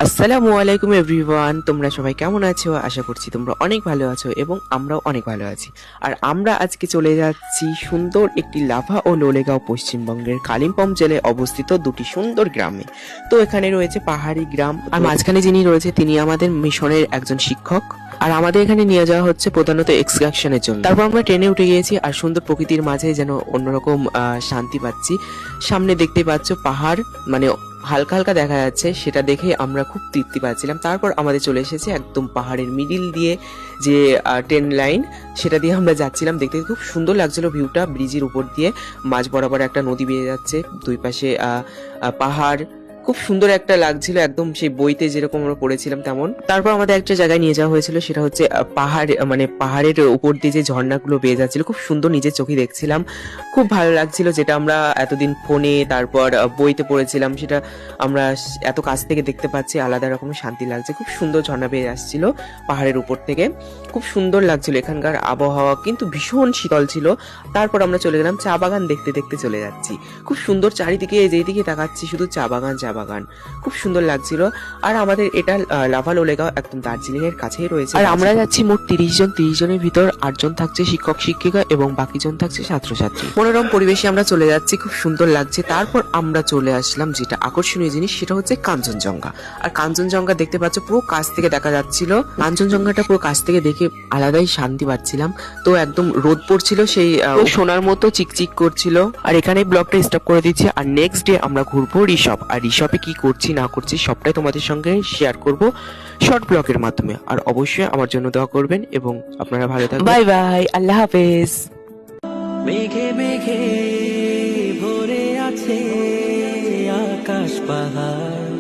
আসসালামু আলাইকুম এভরিওয়ান, তোমরা সবাই কেমন আছো? আশা করছি তোমরা অনেক ভালো আছো এবং আমরাও অনেক ভালো আছি। আর আমরা আজকে চলে যাচ্ছি সুন্দর একটি লাভা ও লোলেগাঁও, পশ্চিমবঙ্গের কালিম্পং জেলায় অবস্থিত দুটি সুন্দর গ্রামে। তো এখানে রয়েছে পাহাড়ি গ্রাম, আর মাঝখানে যিনি রয়েছে তিনি আমাদের মিশনের একজন শিক্ষক। আর আমাদের এখানে নিয়ে যাওয়া হচ্ছে প্রধানত এক্সকারশনের জন্য। তারপর আমরা ট্রেনে উঠে গিয়েছি আর সুন্দর প্রকৃতির মাঝে যেন অন্যরকম শান্তি পাচ্ছি। সামনে দেখতে পাচ্ছ পাহাড়, মানে হালকা হালকা দেখা যাচ্ছে, সেটা দেখে আমরা খুব তৃপ্তি পাচ্ছিলাম। তারপর আমাদের চলে এসেছে একদম পাহাড়ের মিডিল দিয়ে যে ট্রেন লাইন, সেটা দিয়ে আমরা যাচ্ছিলাম। দেখতে খুব সুন্দর লাগছিল ভিউটা, ব্রিজের উপর দিয়ে মাঝ বরাবর একটা নদী বেয়ে যাচ্ছে, দুই পাশে পাহাড়, খুব সুন্দর একটা লাগছিল, একদম সেই বইতে যেরকম আমরা পড়েছিলাম তেমন। তারপর আমাদের একটা জায়গায় নিয়ে যাওয়া হয়েছিল, সেটা হচ্ছে পাহাড়, মানে পাহাড়ের উপর দিয়ে যে ঝর্ণাগুলো বেয়ে যাচ্ছিল, খুব সুন্দর নিজের চোখে দেখছিলাম, খুব ভালো লাগছিল। যেটা আমরা এতদিন ফোনে তারপর বইতে পড়েছিলাম, সেটা আমরা এত কাছ থেকে দেখতে পাচ্ছি, আলাদা রকমের শান্তি লাগছে। খুব সুন্দর ঝর্ণা বেয়ে আসছিল পাহাড়ের উপর থেকে, খুব সুন্দর লাগছিল। এখানকার আবহাওয়া কিন্তু ভীষণ শীতল ছিল। তারপর আমরা চলে গেলাম চা বাগান দেখতে দেখতে চলে যাচ্ছি, খুব সুন্দর চারিদিকে, যেদিকে তাকাচ্ছি শুধু চা বাগান চা বাগান, খুব সুন্দর লাগছিল। আর আমাদের এটা লাভা লোলেগাঁও একদম দার্জিলিং এর কাছেই রয়েছে। আর আমরা যাচ্ছি মোট 30 জন। 30 জনের ভিতর 8 জন থাকছে শিক্ষক শিক্ষিকা এবং বাকি জন থাকছে ছাত্রছাত্রী। মনোরম পরিবেশে আমরা চলে যাচ্ছি, খুব সুন্দর লাগছে। তারপর আমরা চলে আসলাম যেটা আকর্ষণীয় জিনিস, সেটা হচ্ছে কাঞ্চনজঙ্ঘা। আর কাঞ্চনজঙ্ঘা দেখতে পাচ্ছ পুরো কাছ থেকে দেখা যাচ্ছিল। কাঞ্চনজঙ্ঘাটা পুরো কাছ থেকে দেখে আলাদাই শান্তি পাচ্ছিলাম। তো একদম রোদ পড়ছিল, সেই সোনার মতো চিকচিক করছিল। আর এখানে ব্লগটা স্টপ করে দিচ্ছি। আর নেক্সট ডে আমরা ঘুরবো ঋষভ। আর ঋষভে কি করছি না করছি সবটাই তোমাদের সঙ্গে শেয়ার করব শর্ট ব্লগের মাধ্যমে। আর অবশ্যই আমার জন্য দোয়া করবেন এবং আপনারা ভালো থাকবেন। বাই বাই, আল্লাহ হাফেজ। মেঘে মেঘে ভরে আছে আকাশ পাহাড়,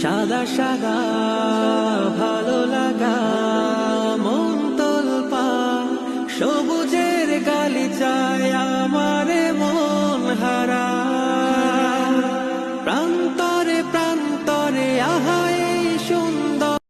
সাদা সাদা ভালো লাগা মন তোলপা, সবুজের গালিচায় আমার মন হারা।